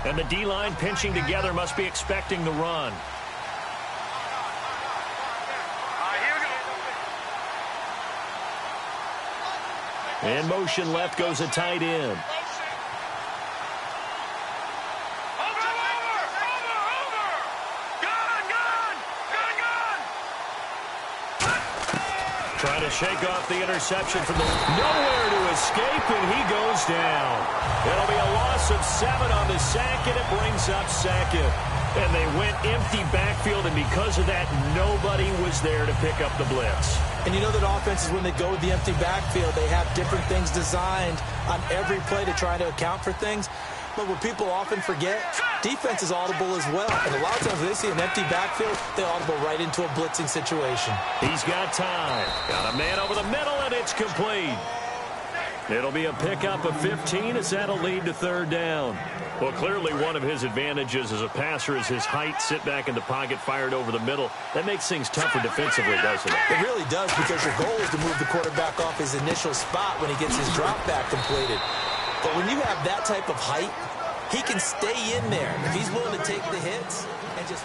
And the D-line pinching together must be expecting the run. In motion left goes a tight end. Trying to shake off the interception from the... Nowhere to escape, and he goes down. It'll be a loss of 7 on the sack, and it brings up second. And they went empty backfield, and because of that, nobody was there to pick up the blitz. And you know that offenses, when they go with the empty backfield, they have different things designed on every play to try to account for things. But what people often forget, defense is audible as well. And a lot of times when they see an empty backfield, they audible right into a blitzing situation. He's got time. Got a man over the middle, and it's complete. It'll be a pickup of 15 as that'll lead to third down. Well, clearly one of his advantages as a passer is his height, sit back in the pocket, fired over the middle. That makes things tougher defensively, doesn't it? It really does, because your goal is to move the quarterback off his initial spot when he gets his drop back completed. But when you have that type of height, he can stay in there if he's willing to take the hits and just...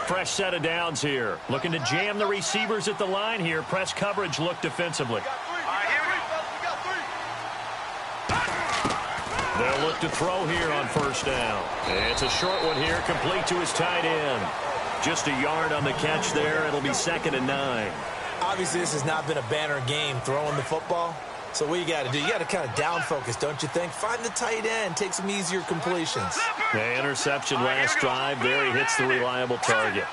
Fresh set of downs here. Looking to jam the receivers at the line here. Press coverage look defensively. They'll look to throw here on first down. It's a short one here, complete to his tight end. Just a yard on the catch there. It'll be 2nd and 9. Obviously, this has not been a banner game throwing the football. So what you got to do, you got to kind of down focus, don't you think? Find the tight end, take some easier completions. The interception last drive. There he hits the reliable target.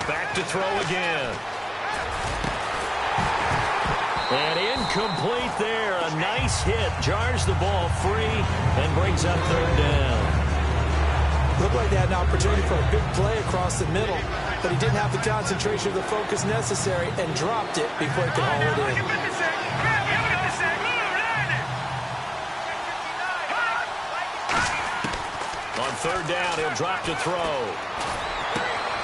Back to throw again. And incomplete there. A nice hit. Jars the ball free and brings up third down. Looked like they had an opportunity for a big play across the middle, but he didn't have the concentration or the focus necessary and dropped it before he could haul it in. On third down, he'll drop to throw.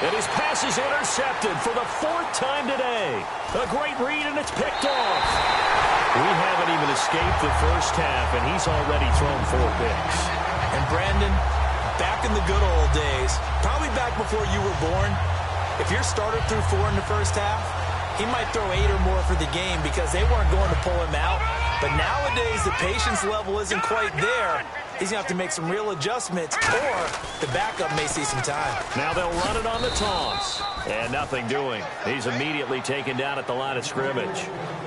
And his pass is intercepted for the 4th time today. A great read, and it's picked off. We haven't even escaped the first half, and he's already thrown 4 picks. And Brandon, back in the good old days, probably back before you were born, if your starter threw 4 in the first half, he might throw 8 or more for the game because they weren't going to pull him out. But nowadays, the patience level isn't quite there. He's going to have to make some real adjustments, or the backup may see some time. Now they'll run it on the toss. And nothing doing. He's immediately taken down at the line of scrimmage.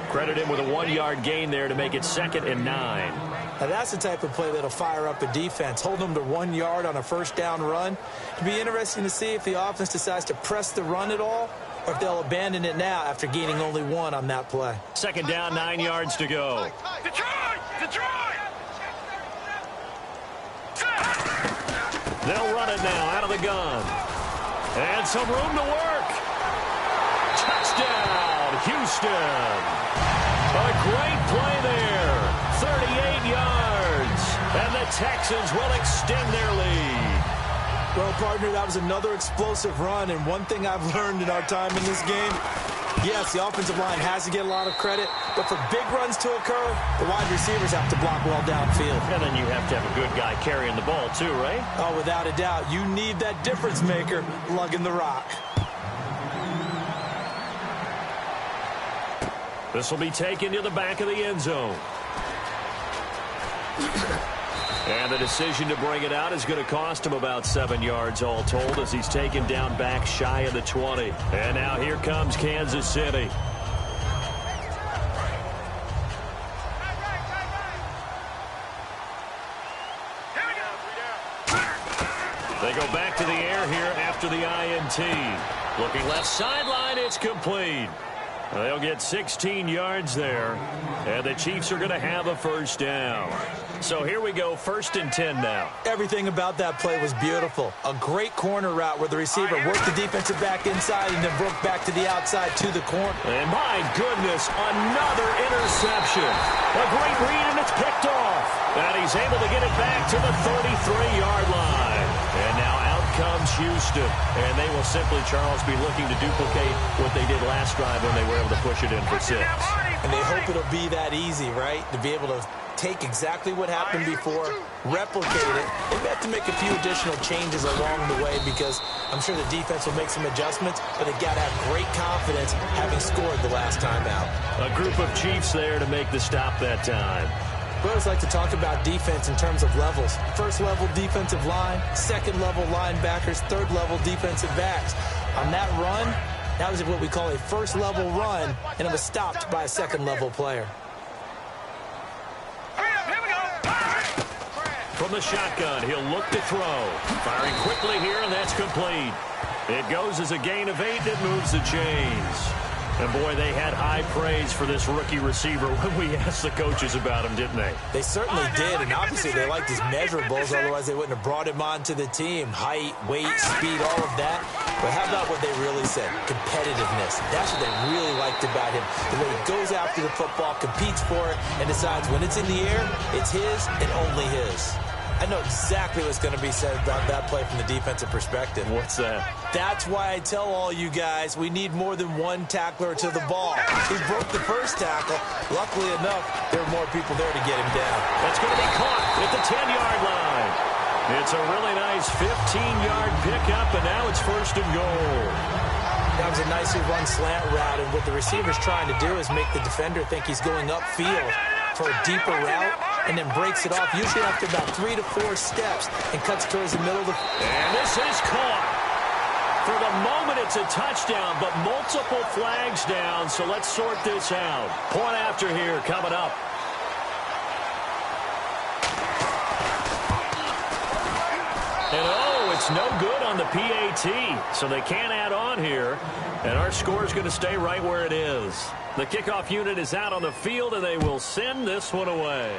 Credit him with a 1-yard gain there to make it 2nd and 9. Now that's the type of play that'll fire up a defense. Hold them to 1 yard on a first down run. It'll be interesting to see if the offense decides to press the run at all, or if they'll abandon it now after gaining only 1 on that play. 2nd down, 9 yards to go. Detroit! They'll run it now out of the gun. And some room to work. Touchdown, Houston. A great play there. 38 yards. And the Texans will extend their lead. Well, partner, that was another explosive run. And one thing I've learned in our time in this game, yes, the offensive line has to get a lot of credit, but for big runs to occur, the wide receivers have to block well downfield. And then you have to have a good guy carrying the ball too, right? Oh, without a doubt. You need that difference maker lugging the rock. This will be taken to the back of the end zone. And the decision to bring it out is going to cost him about 7 yards all told as he's taken down back shy of the 20. And now here comes Kansas City. They go back to the air here after the INT. Looking left sideline, it's complete. They'll get 16 yards there, and the Chiefs are going to have a first down. So here we go, 1st and 10 now. Everything about that play was beautiful. A great corner route where the receiver worked the defensive back inside and then broke back to the outside to the corner. And my goodness, another interception. A great read, and it's picked off. And he's able to get it back to the 33-yard line. And now out comes Houston. And they will simply, Charles, be looking to duplicate what they did last drive when they were able to push it in for 6. And they hope it'll be that easy, right? To be able to take exactly what happened before, replicate it. They have to make a few additional changes along the way because I'm sure the defense will make some adjustments, but they've got to have great confidence having scored the last time out. A group of Chiefs there to make the stop that time. We always like to talk about defense in terms of levels. First level defensive line, second level linebackers, third level defensive backs. On that run, that was what we call a first level run, and it was stopped by a second level player. From the shotgun, he'll look to throw. Firing quickly here, and that's complete. It goes as a gain of 8, and it moves the chains. And, boy, they had high praise for this rookie receiver when we asked the coaches about him, didn't they? They certainly did, and obviously they liked his measurables, otherwise they wouldn't have brought him onto the team. Height, weight, speed, all of that. But how about what they really said? Competitiveness. That's what they really liked about him. The way he goes after the football, competes for it, and decides when it's in the air, it's his and only his. I know exactly what's going to be said about that play from the defensive perspective. What's that? That's why I tell all you guys we need more than one tackler to the ball. He broke the first tackle. Luckily enough, there were more people there to get him down. That's going to be caught at the 10-yard line. It's a really nice 15-yard pickup, and now it's 1st and goal. That was a nicely run slant route, and what the receiver's trying to do is make the defender think he's going upfield for a deeper route, and then breaks it off, usually after about 3 to 4 steps, and cuts towards the middle of the... And this is caught. For the moment, it's a touchdown, but multiple flags down, so let's sort this out. Point after here coming up. And it's no good on the PAT, so they can't add on here, and our score is going to stay right where it is. The kickoff unit is out on the field, and they will send this one away.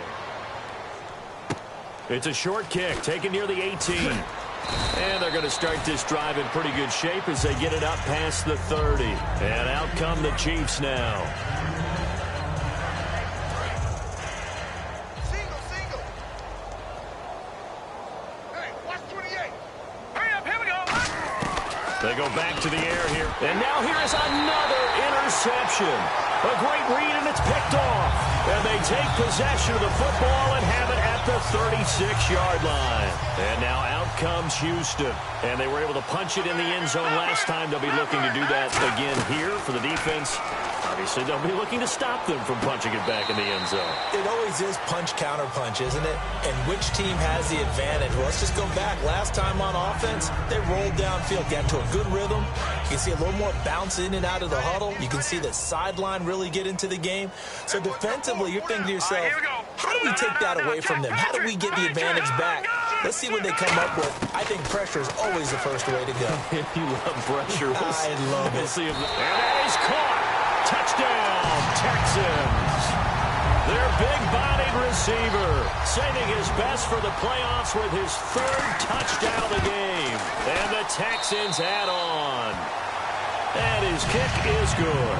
It's a short kick, taken near the 18. And they're going to start this drive in pretty good shape as they get it up past the 30. And out come the Chiefs now. Single. Hey, watch 28. Hurry up, here we go. They go back to the air here. And now here is another interception. A great read, and it's picked off. And they take possession of the football and have it at the 36-yard line. And now out comes Houston. And they were able to punch it in the end zone last time. They'll be looking to do that again here for the defense. Obviously, they'll be looking to stop them from punching it back in the end zone. It always is punch-counter-punch, isn't it? And which team has the advantage? Well, let's just go back. Last time on offense, they rolled downfield, got to a good rhythm. You can see a little more bounce in and out of the huddle. You can see the sideline really get into the game. So defensively, you're thinking to yourself, how do we take that away from them? How do we get the advantage back? Let's see what they come up with. I think pressure is always the first way to go. You love pressure. I love it. We'll see if and that is caught. Touchdown, Texans. Their big-bodied receiver saving his best for the playoffs with his 3rd touchdown of the game. And the Texans add on. And his kick is good.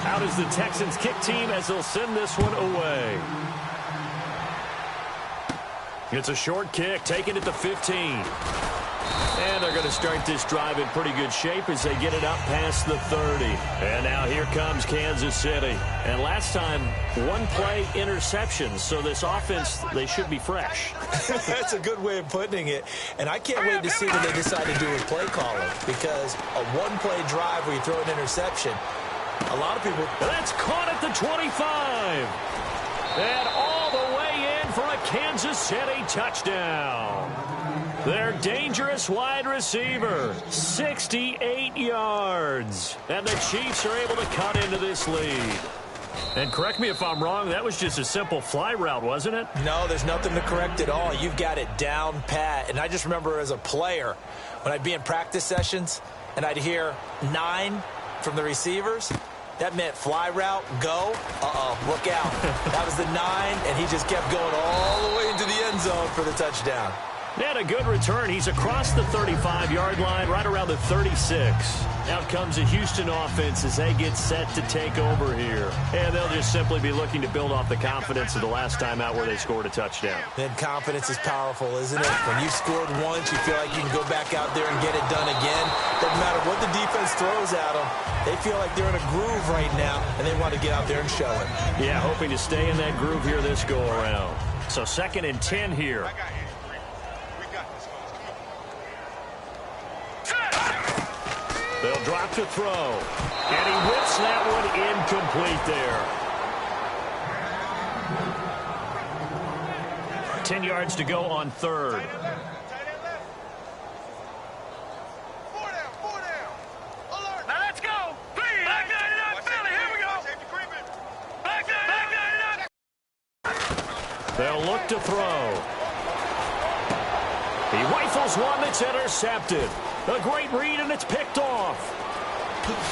Out is the Texans kick team as they'll send this one away. It's a short kick, taken at the 15. And they're going to start this drive in pretty good shape as they get it up past the 30. And now here comes Kansas City. And last time, one play interception. So this offense, they should be fresh. That's a good way of putting it. And I can't wait to see what they decide to do with play calling. Because a one-play drive where you throw an interception, a lot of people... And that's caught at the 25. And all the way in for a Kansas City touchdown. Their dangerous wide receiver, 68 yards. And the Chiefs are able to cut into this lead. And correct me if I'm wrong, that was just a simple fly route, wasn't it? No, there's nothing to correct at all. You've got it down pat. And I just remember as a player, when I'd be in practice sessions and I'd hear 9 from the receivers, that meant fly route, go, look out. That was the 9, and he just kept going all the way into the end zone for the touchdown. And a good return. He's across the 35-yard line, right around the 36. Out comes the Houston offense as they get set to take over here. And they'll just simply be looking to build off the confidence of the last time out where they scored a touchdown. Then confidence is powerful, isn't it? When you've scored once, you feel like you can go back out there and get it done again. Doesn't matter what the defense throws at them. They feel like they're in a groove right now, and they want to get out there and show it. Yeah, hoping to stay in that groove here this go-around. So 2nd and 10 here. They'll drop to throw. And he whips that one incomplete there. 10 yards to go on 3rd. Now let's go. Please. Back 99, Philly. Here we go. Back 99. They'll look to throw. He rifles one that's intercepted. A great read, and it's picked off.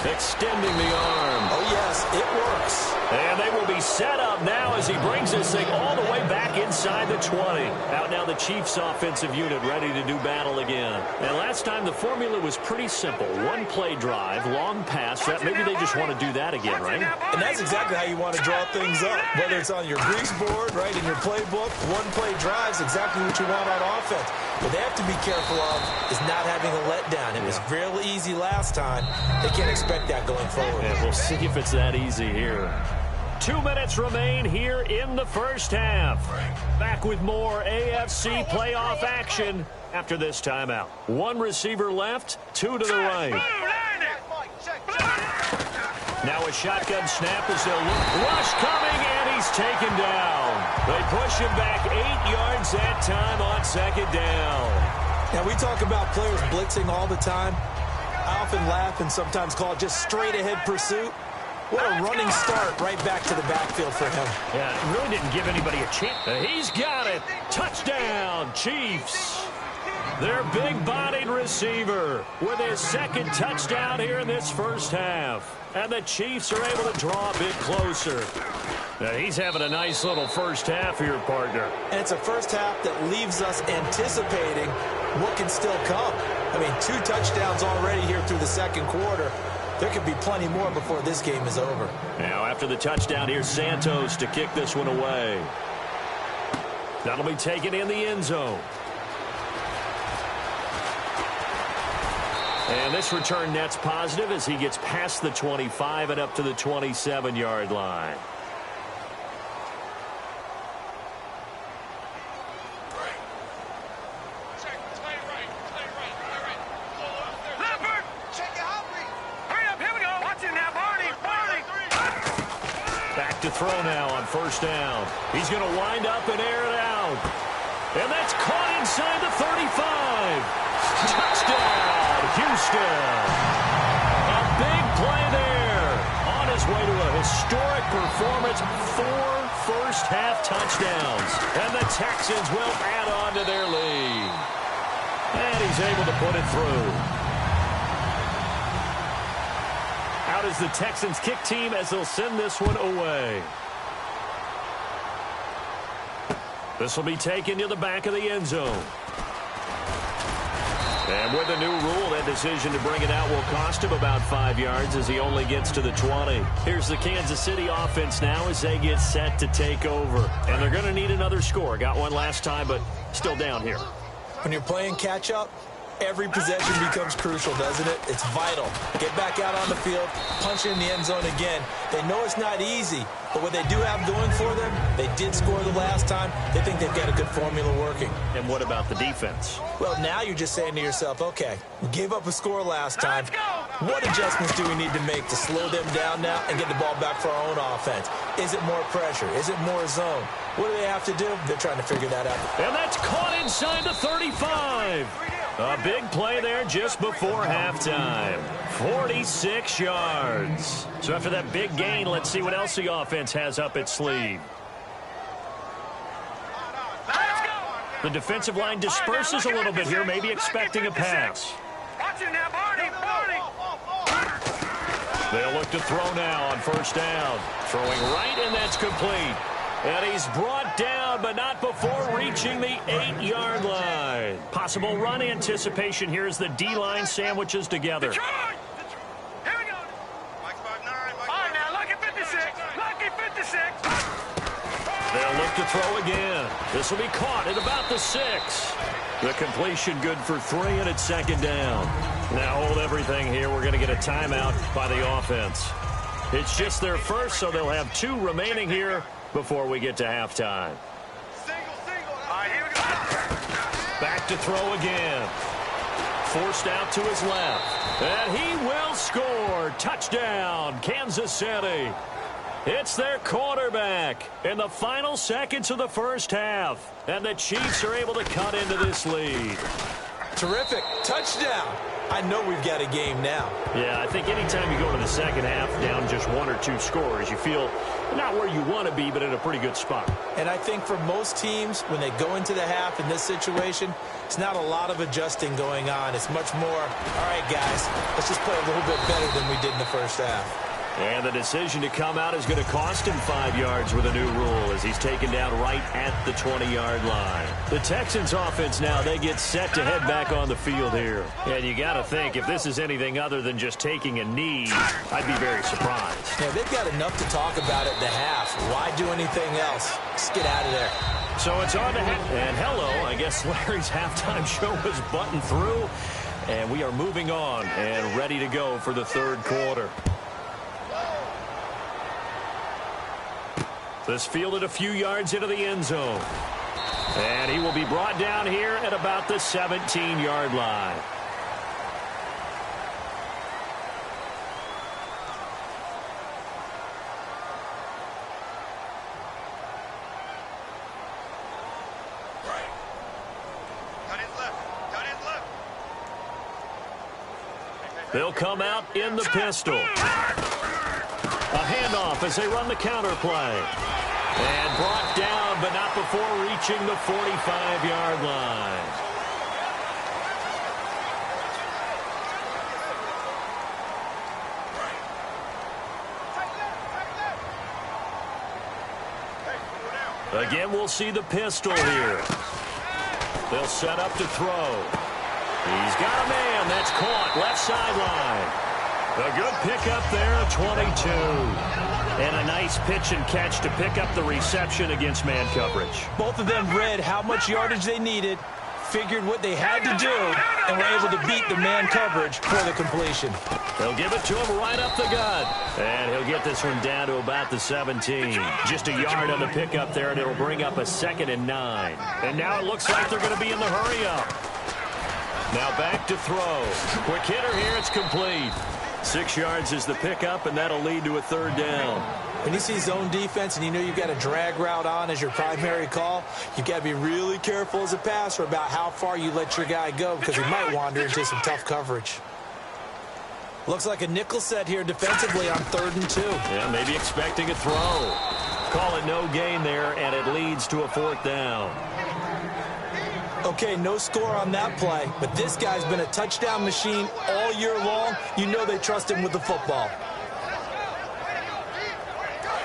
Extending the arm. Oh, yes, it works. And they will be set up now as he brings this thing all the way back inside the 20. Out now the Chiefs offensive unit ready to do battle again. And last time the formula was pretty simple. One play drive, long pass. Maybe they just want to do that again, right? And that's exactly how you want to draw things up. Whether it's on your grease board, right, in your playbook, one play drive is exactly what you want on offense. What they have to be careful of is not having a letdown. It was real easy last time. They can't expect that going forward. And we'll see if it's that easy here. 2 minutes remain here in the first half. Back with more AFC playoff action after this timeout. 1 receiver left, 2 to the right. Now a shotgun snap as they'll look. Rush coming, and he's taken down. They push him back 8 yards that time on 2nd down. Now, we talk about players blitzing all the time. I often laugh and sometimes call it just straight-ahead pursuit. What a running start right back to the backfield for him. Yeah, it really didn't give anybody a chance. He's got it. Touchdown, Chiefs. Their big-bodied receiver with his 2nd touchdown here in this first half. And the Chiefs are able to draw a bit closer. Now, he's having a nice little first half here, partner. And it's a first half that leaves us anticipating what can still come. I mean, 2 touchdowns already here through the 2nd quarter. There could be plenty more before this game is over. Now, after the touchdown, here's Santos to kick this one away. That'll be taken in the end zone. And this return net's positive as he gets past the 25 and up to the 27-yard line. To throw now on 1st down. He's going to wind up and air it out. And that's caught inside the 35. Touchdown, Houston. A big play there. On his way to a historic performance, 4 first-half touchdowns. And the Texans will add on to their lead. And he's able to put it through. Out is the Texans kick team as they'll send this one away. This will be taken to the back of the end zone. And with the new rule, that decision to bring it out will cost him about 5 yards as he only gets to the 20. Here's the Kansas City offense now as they get set to take over. And they're going to need another score. Got one last time, but still down here. When you're playing catch-up, every possession becomes crucial, doesn't it? It's vital. Get back out on the field, punch it in the end zone again. They know it's not easy, but what they do have going for them, they did score the last time. They think they've got a good formula working. And what about the defense? Well, now you're just saying to yourself, okay, we gave up a score last time. What adjustments do we need to make to slow them down now and get the ball back for our own offense? Is it more pressure? Is it more zone? What do they have to do? They're trying to figure that out. And that's caught inside the 35. A big play there just before halftime. 46 yards. So after that big gain, let's see what else the offense has up its sleeve. The defensive line disperses a little bit here, maybe expecting a pass. Watch it now, Barney. They'll look to throw now on first down. Throwing right, and that's complete. And he's brought down, but not before reaching the 8-yard line. Possible run anticipation here as the D-line sandwiches together. Here we go. Mike's 5'9". All right, now, lucky 56. Lucky 56. They'll look to throw again. This will be caught at about the 6. The completion good for 3, and it's second down. Now hold everything here. We're going to get a timeout by the offense. It's just their first, so they'll have 2 remaining here before we get to halftime. All right, here we go. Back to throw again. Forced out to his left. And he will score. Touchdown, Kansas City. It's their quarterback in the final seconds of the first half. And the Chiefs are able to cut into this lead. Terrific. Touchdown. I know we've got a game now. Yeah, I think anytime you go to the second half down just 1 or 2 scores, you feel not where you want to be, but in a pretty good spot. And I think for most teams, when they go into the half in this situation, it's not a lot of adjusting going on. It's much more, all right, guys, let's just play a little bit better than we did in the first half. And the decision to come out is going to cost him 5 yards with a new rule as he's taken down right at the 20-yard line. The Texans offense now, they get set to head back on the field here. And you got to think, if this is anything other than just taking a knee, I'd be very surprised. Yeah, they've got enough to talk about at the half. Why do anything else? Just get out of there. So it's on to and hello, I guess Larry's halftime show was buttoned through. And we are moving on and ready to go for the third quarter. This fielded a few yards into the end zone. And he will be brought down here at about the 17-yard line. They'll come out in the pistol. A handoff as they run the counter play. And brought down, but not before reaching the 45-yard line. Again, we'll see the pistol here. They'll set up to throw. He's got a man. That's caught. Left sideline. A good pickup there, 22. And a nice pitch and catch to pick up the reception against man coverage. Both of them read how much yardage they needed, figured what they had to do, and were able to beat the man coverage for the completion. They'll give it to him right up the gut. And he'll get this one down to about the 17. Just a yard on the pickup there, and it'll bring up a 2nd and 9. And now it looks like they're going to be in the hurry-up. Now back to throw. Quick hitter here, it's complete. 6 yards is the pickup, and that'll lead to a third down. When you see zone defense and you know you've got a drag route on as your primary call, you've got to be really careful as a passer about how far you let your guy go because he might wander into some tough coverage. Looks like a nickel set here defensively on 3rd and 2. Yeah, maybe expecting a throw. Call it no gain there, and it leads to a 4th down. Okay, no score on that play, but this guy's been a touchdown machine all year long. You know they trust him with the football.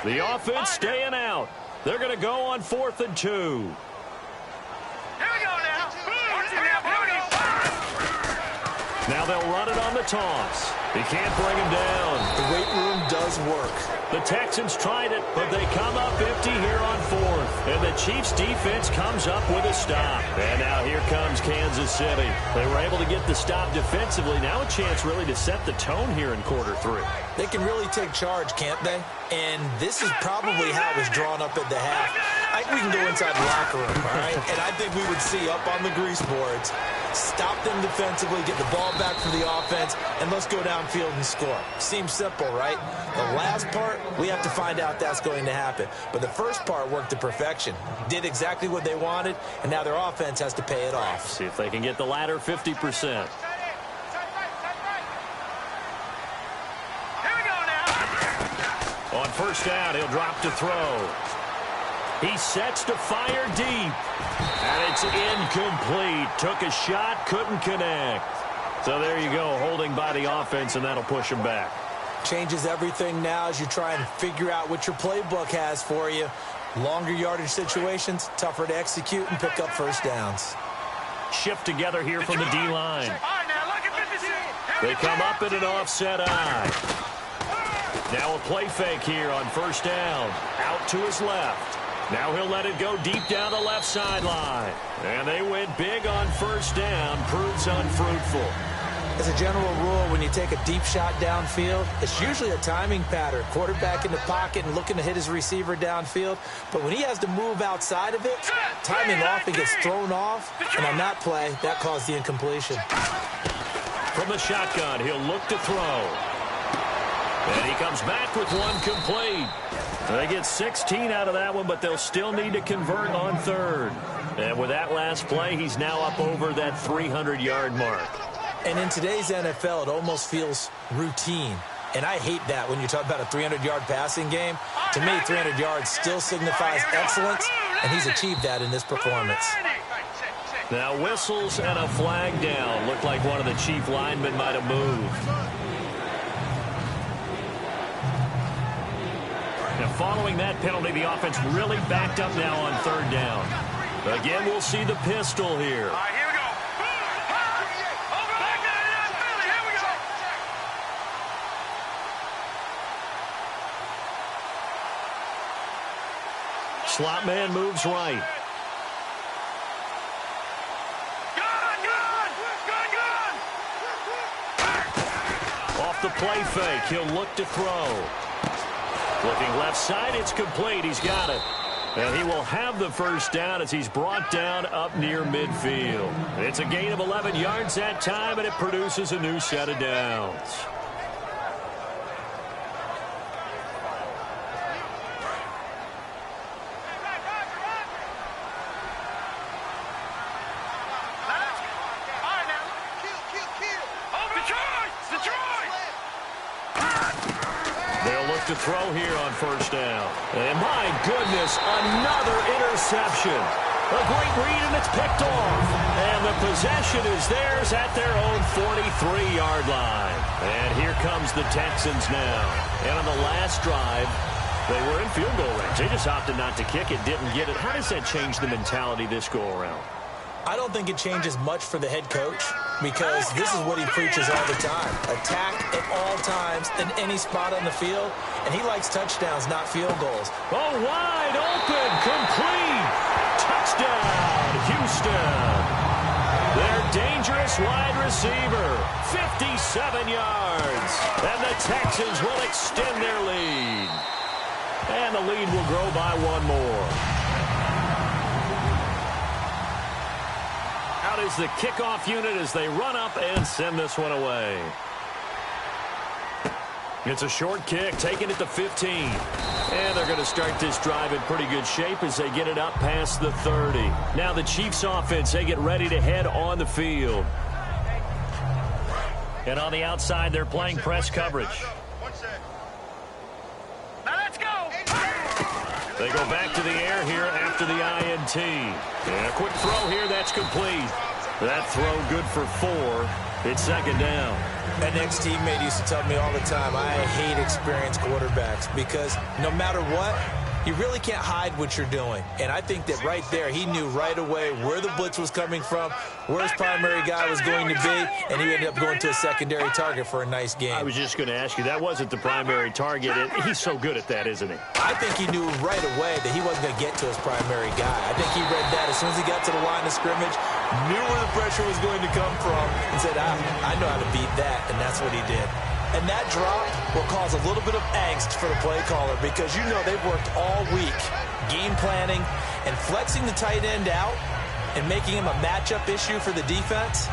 The offense staying out. They're going to go on 4th and 2. Here we go now. Here we go. Now they'll run it on the toss. He can't bring him down. The weight room does work. The Texans tried it, but they come up empty here on 4th. And the Chiefs' defense comes up with a stop. And now here comes Kansas City. They were able to get the stop defensively. Now a chance really to set the tone here in quarter 3. They can really take charge, can't they? And this is probably how it was drawn up at the half. I think we can go inside the locker room, all right? And I think we would see up on the grease boards, stop them defensively, get the ball back for the offense, and let's go downfield and score. Seems simple, right? The last part, we have to find out that's going to happen. But the first part worked to perfection. Did exactly what they wanted, and now their offense has to pay it off. See if they can get the latter 50%. On first down, he'll drop to throw. He sets to fire deep. And it's incomplete. Took a shot, couldn't connect. So there you go, holding by the offense, and that'll push him back. Changes everything now as you try and figure out what your playbook has for you. Longer yardage situations, tougher to execute and pick up first downs. Shift together here from the D-line. They come up in an offset eye. Now a play fake here on first down. Out to his left. Now he'll let it go deep down the left sideline. And they went big on first down. Proves unfruitful. As a general rule, when you take a deep shot downfield, it's usually a timing pattern. Quarterback in the pocket and looking to hit his receiver downfield. But when he has to move outside of it, timing off, he gets thrown off. And on that play, that caused the incompletion. From the shotgun, he'll look to throw. And he comes back with one complete. They get 16 out of that one, but they'll still need to convert on third. And with that last play, he's now up over that 300-yard mark. And in today's NFL, it almost feels routine. And I hate that when you talk about a 300-yard passing game. To me, 300 yards still signifies excellence, and he's achieved that in this performance. Now whistles and a flag down. Looked like one of the chief linemen might have moved. Now, following that penalty, the offense really backed up now on third down. Again, we'll see the pistol here. All right, here we go. Over back there, Philly. Here we go. Slot man moves right. Off the play fake, he'll look to throw. Looking left side, it's complete. He's got it. And he will have the first down as he's brought down up near midfield. It's a gain of 11 yards that time, and it produces a new set of downs. To throw here on first down. And my goodness, another interception. A great read, and it's picked off. And the possession is theirs at their own 43-yard line. And here comes the Texans now. And on the last drive, they were in field goal range. They just opted not to kick it, didn't get it. How does that change the mentality this go-around? I don't think it changes much for the head coach because this is what he preaches all the time. Attack at all times in any spot on the field, and he likes touchdowns, not field goals. Oh, wide open, complete. Touchdown, Houston. Their dangerous wide receiver, 57 yards. And the Texans will extend their lead. And the lead will grow by one more. Out is the kickoff unit as they run up and send this one away. It's a short kick, taking it to 15. And they're going to start this drive in pretty good shape as they get it up past the 30. Now the Chiefs offense, they get ready to head on the field. And on the outside, they're playing press coverage. Now let's go. They go back to the air here after the INT. And a quick throw here, that's complete. That throw good for 4. It's second down. An ex-teammate used to tell me all the time, I hate experienced quarterbacks because no matter what, you really can't hide what you're doing. And I think that right there, he knew right away where the blitz was coming from, where his primary guy was going to be, and he ended up going to a secondary target for a nice game. I was just going to ask you, that wasn't the primary target. He's so good at that, isn't he? I think he knew right away that he wasn't going to get to his primary guy. I think he read that as soon as he got to the line of scrimmage, knew where the pressure was going to come from, and said, I know how to beat that, and that's what he did. And that drop will cause a little bit of angst for the play caller because you know they've worked all week game planning and flexing the tight end out and making him a matchup issue for the defense.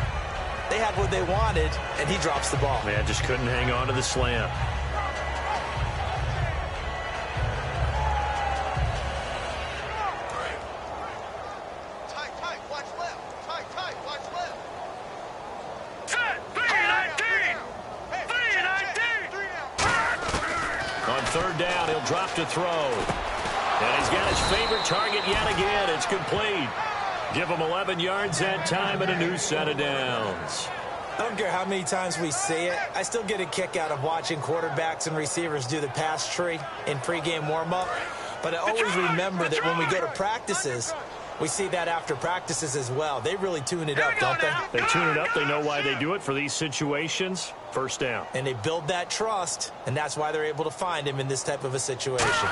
They had what they wanted, and he drops the ball. Yeah, just couldn't hang on to the slam. Tight, watch left. Tight, watch left. Set, 3-19. On third down, he'll drop to throw. And he's got his favorite target yet again. It's complete. Give him 11 yards that time and a new set of downs. I don't care how many times we see it. I still get a kick out of watching quarterbacks and receivers do the pass tree in pregame warm-up. But I always remember that when we go to practices, we see that after practices as well. They really tune it up, don't they? They tune it up. They know why they do it for these situations. First down. And they build that trust, and that's why they're able to find him in this type of a situation.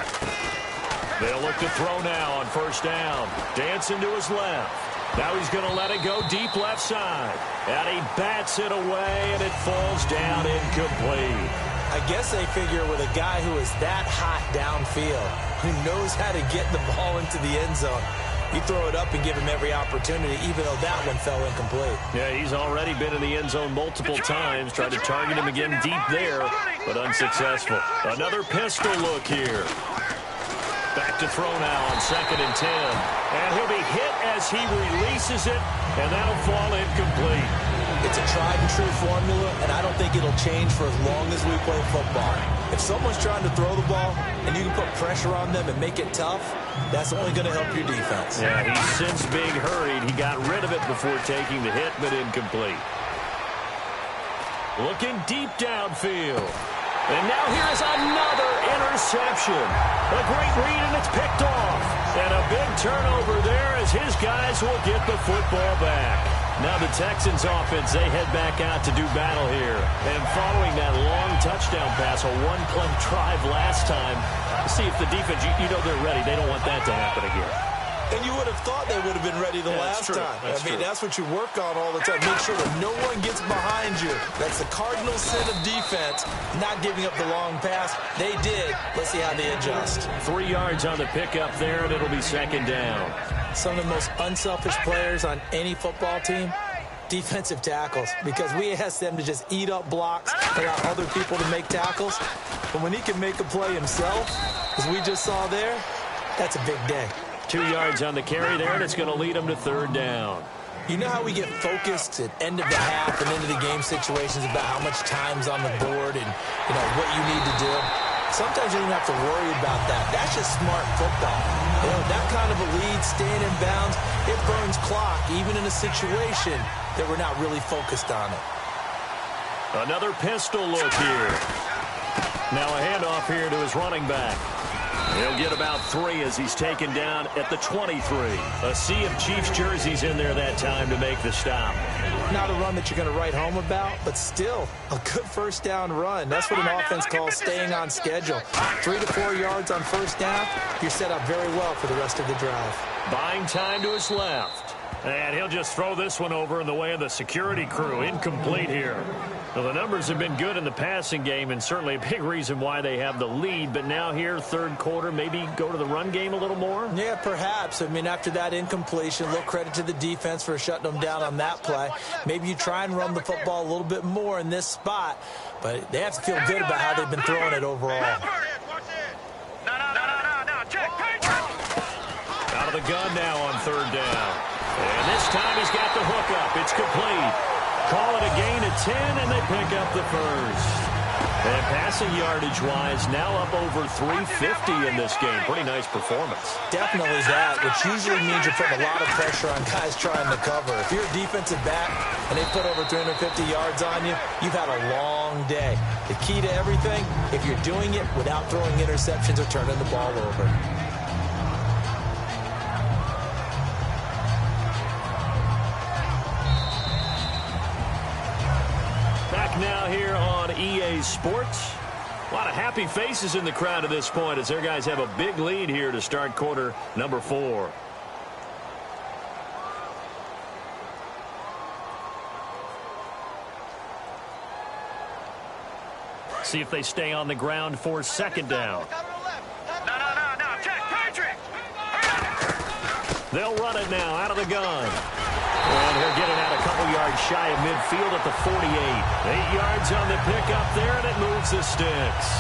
They'll look to throw now on first down. Dancing to his left. Now he's going to let it go deep left side. And he bats it away, and it falls down incomplete. I guess they figure with a guy who is that hot downfield, who knows how to get the ball into the end zone, you throw it up and give him every opportunity, even though that one fell incomplete. Yeah, he's already been in the end zone multiple times. Tried to target him again deep there, but unsuccessful. Another pistol look here. Back to throw now on 2nd and 10. And he'll be hit as he releases it, and that'll fall incomplete. It's a tried-and-true formula, and I don't think it'll change for as long as we play football. If someone's trying to throw the ball and you can put pressure on them and make it tough, that's only going to help your defense. Yeah, he's since being hurried. He got rid of it before taking the hit, but incomplete. Looking deep downfield. And now here's another interception. A great read, and it's picked off. And a big turnover there as his guys will get the football back. Now the Texans offense, they head back out to do battle here. And following that long touchdown pass, a one-play drive last time, see if the defense, you know they're ready. They don't want that to happen again. And you would have thought they would have been ready the last time. That's what you work on all the time. Make sure that no one gets behind you. That's the cardinal sin of defense, not giving up the long pass. They did. Let's see how they adjust. 3 yards on the pickup there, and it'll be 2nd down. Some of the most unselfish players on any football team, defensive tackles, because we ask them to just eat up blocks, allow other people to make tackles. But when he can make a play himself, as we just saw there, that's a big day. 2 yards on the carry there, and it's going to lead them to 3rd down. You know how we get focused at end of the half and into the game situations about how much time's on the board and, what you need to do? Sometimes you don't have to worry about that. That's just smart football. That kind of a lead, staying in bounds, it burns clock, even in a situation that we're not really focused on it. Another pistol look here. Now a handoff here to his running back. He'll get about 3 as he's taken down at the 23. A sea of Chiefs jerseys in there that time to make the stop. Not a run that you're going to write home about, but still a good first down run. That's what an offense calls staying on schedule. 3 to 4 yards on first down, you're set up very well for the rest of the drive. Buying time to his left. And he'll just throw this one over in the way of the security crew. Incomplete here. Well, the numbers have been good in the passing game, and certainly a big reason why they have the lead. But now here, 3rd quarter, maybe go to the run game a little more? Yeah, perhaps. After that incompletion, a little credit to the defense for shutting them down on that play. Maybe you try and run the football a little bit more in this spot. But they have to feel good about how they've been throwing it overall. Out of the gun now on 3rd down. And this time he's got the hook up. It's complete. Call it a gain of 10, and they pick up the first. And passing yardage-wise, now up over 350 in this game. Pretty nice performance. Definitely that, which usually means you're putting a lot of pressure on guys trying to cover. If you're a defensive back and they put over 350 yards on you, you've had a long day. The key to everything, if you're doing it without throwing interceptions or turning the ball over. Now here on EA Sports. A lot of happy faces in the crowd at this point as their guys have a big lead here to start quarter number 4. See if they stay on the ground for 2nd down. No. Check, Patrick. They'll run it now out of the gun. And he'll get it out a couple yards shy of midfield at the 48. 8 yards on the pickup there, and it moves the sticks.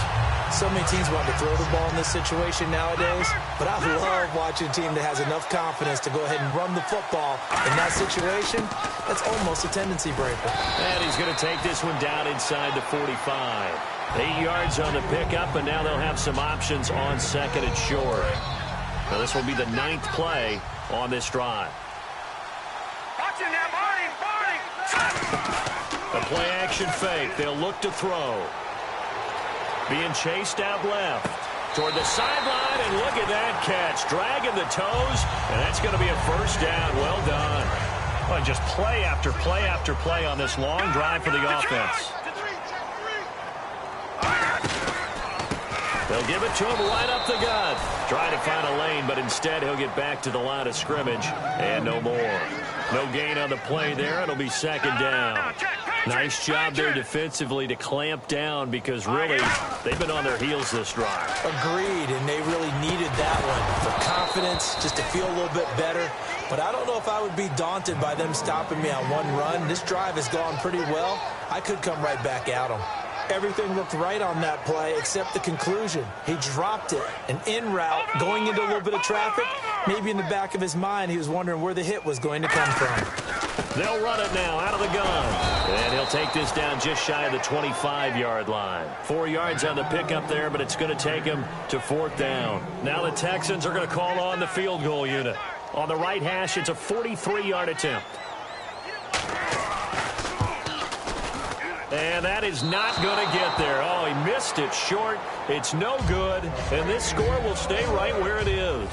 So many teams want to throw the ball in this situation nowadays, but I love watching a team that has enough confidence to go ahead and run the football. In that situation, that's almost a tendency breaker. And he's going to take this one down inside the 45. 8 yards on the pickup, and now they'll have some options on second and short. Now this will be the 9th play on this drive. A play action fake. They'll look to throw. Being chased out left toward the sideline, and look at that catch. Dragging the toes, and that's going to be a first down. Well done. Well, just play after play after play on this long drive for the offense. They'll give it to him right up the gut. Trying to find a lane, but instead he'll get back to the line of scrimmage, and no more. No gain on the play there. It'll be second down. Nice job there defensively to clamp down, because really they've been on their heels this drive. Agreed, and they really needed that one for confidence, just to feel a little bit better. But I don't know if I would be daunted by them stopping me on one run. This drive has gone pretty well. I could come right back at them. Everything looked right on that play except the conclusion. He dropped it, an in route, going into a little bit of traffic. Maybe in the back of his mind he was wondering where the hit was going to come from. They'll run it now out of the gun. And he'll take this down just shy of the 25-yard line. 4 yards on the pickup there, but it's going to take him to 4th down. Now the Texans are going to call on the field goal unit. On the right hash, it's a 43-yard attempt. And that is not going to get there. Oh, he missed it short. It's no good. And this score will stay right where it is.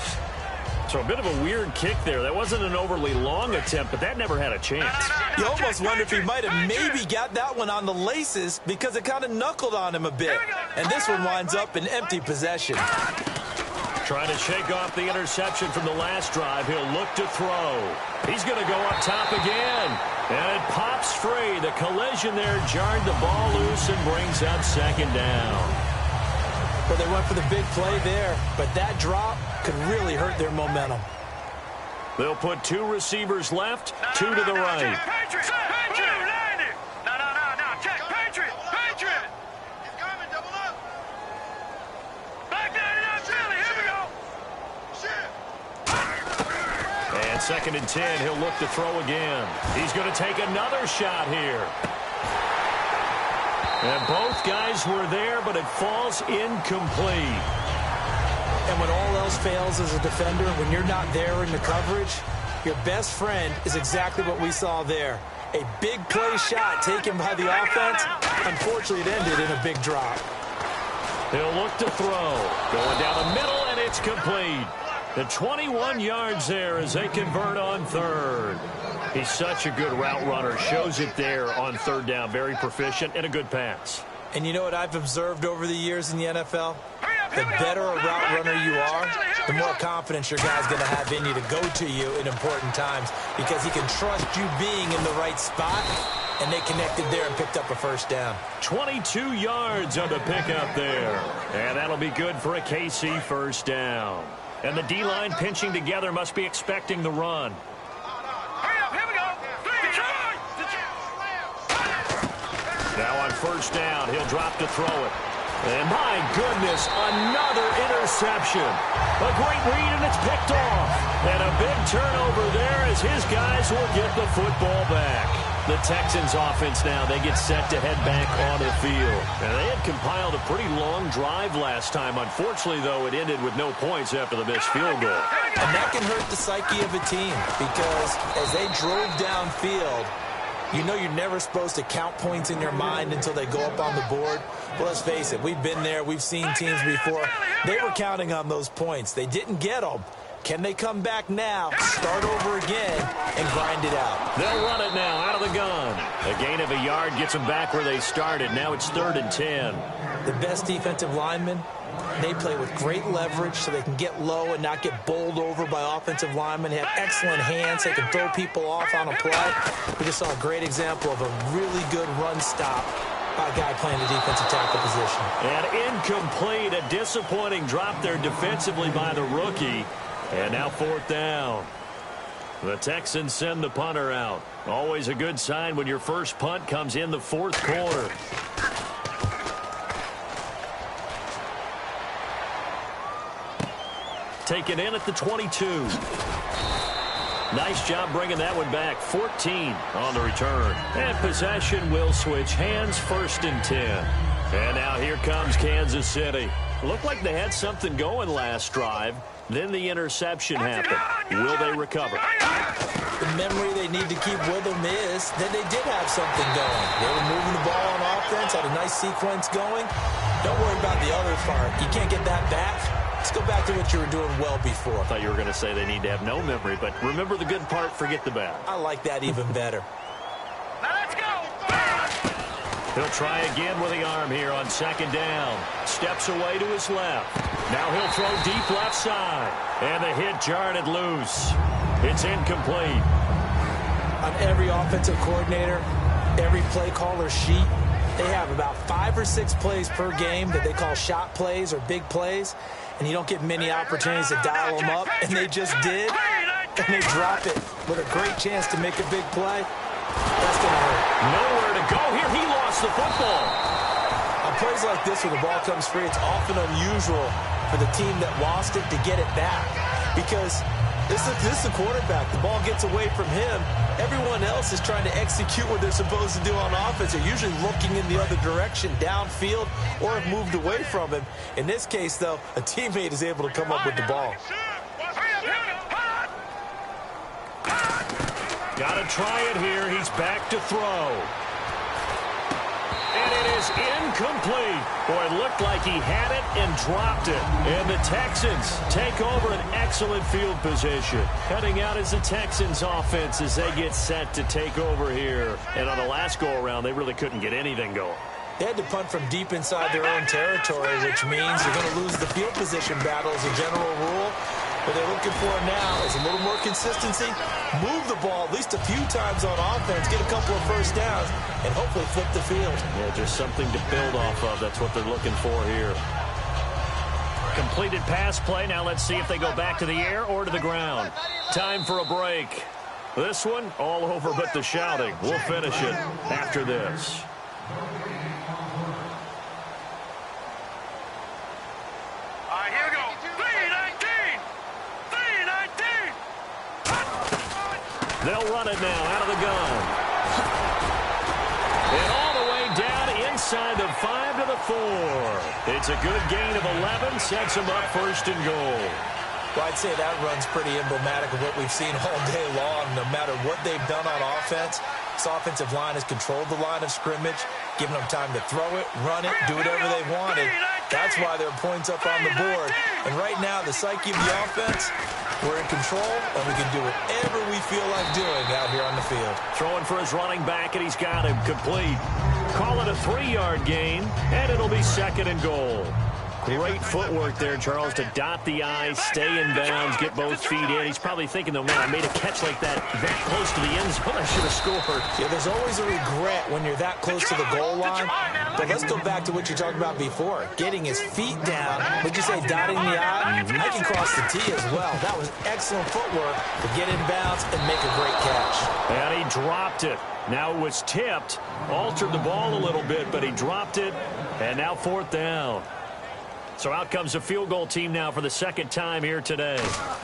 So a bit of a weird kick there. That wasn't an overly long attempt, but that never had a chance. You almost wonder if he might have maybe got that one on the laces, because it kind of knuckled on him a bit. And this one winds up in empty possession. Trying to shake off the interception from the last drive. He'll look to throw. He's going to go up top again. And it pops free. The collision there jarred the ball loose and brings up second down. Well, they went for the big play there, but that drop could really hurt their momentum. They'll put 2 receivers left, 2 to the right. Second and 10, he'll look to throw again. He's going to take another shot here. And both guys were there, but it falls incomplete. And when all else fails as a defender, when you're not there in the coverage, your best friend is exactly what we saw there. A big play shot taken by the offense. Unfortunately, it ended in a big drop. He'll look to throw. Going down the middle, and it's complete. The 21 yards there as they convert on third. He's such a good route runner. Shows it there on third down. Very proficient and a good pass. And you know what I've observed over the years in the NFL? The better a route runner you are, the more confidence your guy's going to have in you to go to you in important times, because he can trust you being in the right spot, and they connected there and picked up a first down. 22 yards on the pickup there. And that'll be good for a KC first down. And the D-line pinching together must be expecting the run. Now on first down, he'll drop to throw it. And my goodness, another interception. A great read, and it's picked off. And a big turnover there as his guys will get the football back. The Texans offense now, they get set to head back onto the field. And they had compiled a pretty long drive last time. Unfortunately, though, it ended with no points after the missed field goal. And that can hurt the psyche of a team, because as they drove downfield, you know you're never supposed to count points in your mind until they go up on the board. Well, let's face it, we've been there. We've seen teams before. They were counting on those points. They didn't get them. Can they come back now, start over again, and grind it out? They'll run it now out of the gun. A gain of a yard gets them back where they started. Now it's 3rd and 10. The best defensive linemen, they play with great leverage so they can get low and not get bowled over by offensive linemen. They have excellent hands. They can throw people off on a play. We just saw a great example of a really good run stop by a guy playing the defensive tackle position. And incomplete. A disappointing drop there defensively by the rookie. And now 4th down. The Texans send the punter out. Always a good sign when your first punt comes in the fourth quarter. Taken in at the 22. Nice job bringing that one back. 14 on the return. And possession will switch hands, 1st and 10. And now here comes Kansas City. Looked like they had something going last drive. Then the interception happened. Will they recover? The memory they need to keep with them is that they did have something going. They were moving the ball on offense, had a nice sequence going. Don't worry about the other part. You can't get that back. Let's go back to what you were doing well before. I thought you were going to say they need to have no memory, but remember the good part, forget the bad. I like that even better. Now let's go. He'll try again with the arm here on 2nd down. Steps away to his left. Now he'll throw deep left side. And the hit jarred it loose. It's incomplete. On every offensive coordinator, every play caller sheet, they have about 5 or 6 plays per game that they call shot plays or big plays. And you don't get many opportunities to dial them up. And they just did. And they drop it with a great chance to make a big play. That's going to hurt. Nowhere to go here. He lost the football. On plays like this where the ball comes free, it's often unusual for the team that lost it to get it back. Because this is the quarterback. The ball gets away from him. Everyone else is trying to execute what they're supposed to do on offense. They're usually looking in the other direction, downfield, or have moved away from him. In this case, though, a teammate is able to come up with the ball. Got to try it here. He's back to throw. And it is incomplete. Boy, it looked like he had it and dropped it. And the Texans take over an excellent field position. Heading out as the Texans offense as they get set to take over here. And on the last go-around, they really couldn't get anything going. They had to punt from deep inside their own territory, which means you're going to lose the field position battle as a general rule. What they're looking for now is a little more consistency, move the ball at least a few times on offense, get a couple of first downs, and hopefully flip the field. Yeah, just something to build off of. That's what they're looking for here. Completed pass play. Now let's see if they go back to the air or to the ground. Time for a break. This one, all over but the shouting. We'll finish it after this. They'll run it now out of the gun. And all the way down inside the 5 to the 4. It's a good gain of 11. Sets them up 1st and goal. Well, I'd say that run's pretty emblematic of what we've seen all day long. No matter what they've done on offense, this offensive line has controlled the line of scrimmage, given them time to throw it, run it, do whatever they wanted. That's why there are points up on the board. And right now, the psyche of the offense, we're in control, and we can do whatever we feel like doing out here on the field. Throwing for his running back, and he's got him complete. Call it a 3-yard gain, and it'll be 2nd and goal. Great footwork there, Charles, to dot the I, stay in bounds, get both feet in. He's probably thinking, though, man, I made a catch like that close to the end zone. I should have scored. Yeah, there's always a regret when you're that close to the goal line. But let's go back to what you talked about before. Getting his feet down. Would you say dotting the I? I can cross the T as well. That was excellent footwork to get in bounds and make a great catch. And he dropped it. Now it was tipped. Altered the ball a little bit, but he dropped it. And now 4th down. So out comes the field goal team now for the 2nd time here today.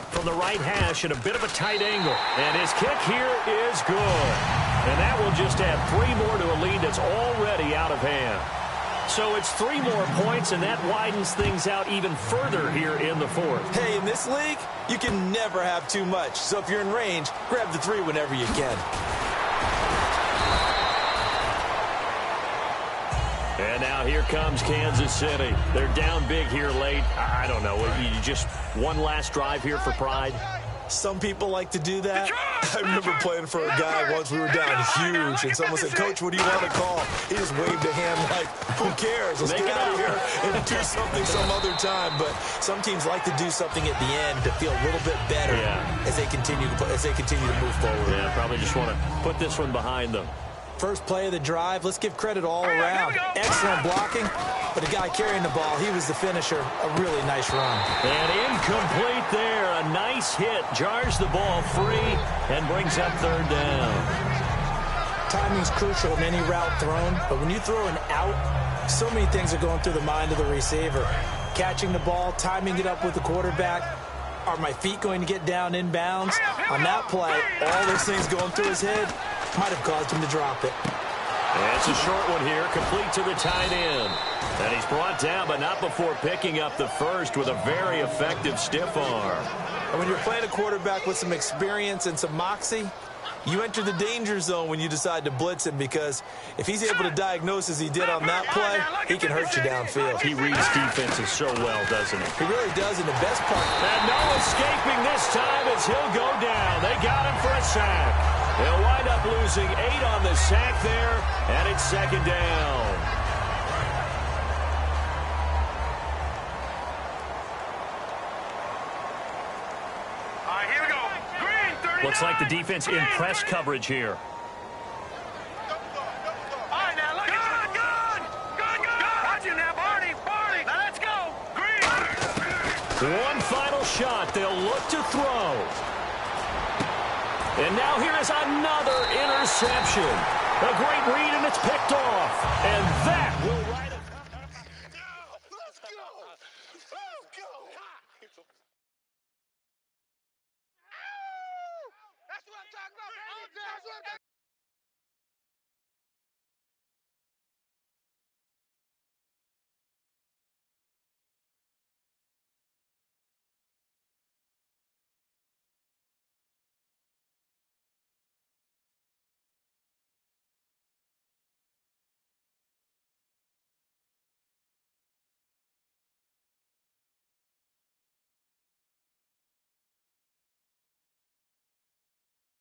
From the right hash at a bit of a tight angle. And his kick here is good. And that will just add 3 more to a lead that's already out of hand. So it's 3 more points, and that widens things out even further here in the 4th. Hey, in this league, you can never have too much. So if you're in range, grab the 3 whenever you can. And now here comes Kansas City. They're down big here late. I don't know. You just one last drive here for pride? Some people like to do that. I remember playing for a guy once. We were down huge, and someone said, "Coach, what do you want to call?" He just waved a hand like, "Who cares? Let's get out of here and do something some other time." But some teams like to do something at the end to feel a little bit better as they continue to move forward. Yeah, probably just want to put this one behind them. First play of the drive. Let's give credit all around. Excellent blocking. But the guy carrying the ball, he was the finisher. A really nice run. And incomplete there. A nice hit. Jars the ball free and brings up third down. Timing's crucial in any route thrown, but when you throw an out, so many things are going through the mind of the receiver. Catching the ball, timing it up with the quarterback. Are my feet going to get down inbounds? On that play, all those things going through his head might have caused him to drop it. And it's a short one here, complete to the tight end. And he's brought down, but not before picking up the first with a very effective stiff arm. And when you're playing a quarterback with some experience and some moxie, you enter the danger zone when you decide to blitz him, because if he's able to diagnose as he did on that play, he can hurt you downfield. He reads defenses so well, doesn't he? He really does, and the best part. And no escaping this time as he'll go down. They got him for a sack. They'll wind up losing 8 on the sack there, and it's second down. All right, here we go. Green, 39. Looks like the defense in press coverage here. All right, now look at good. Roger now, Barney. Now let's go. Green. One final shot. They'll look to throw. And now here is another interception. A great read, and it's picked off. And that will right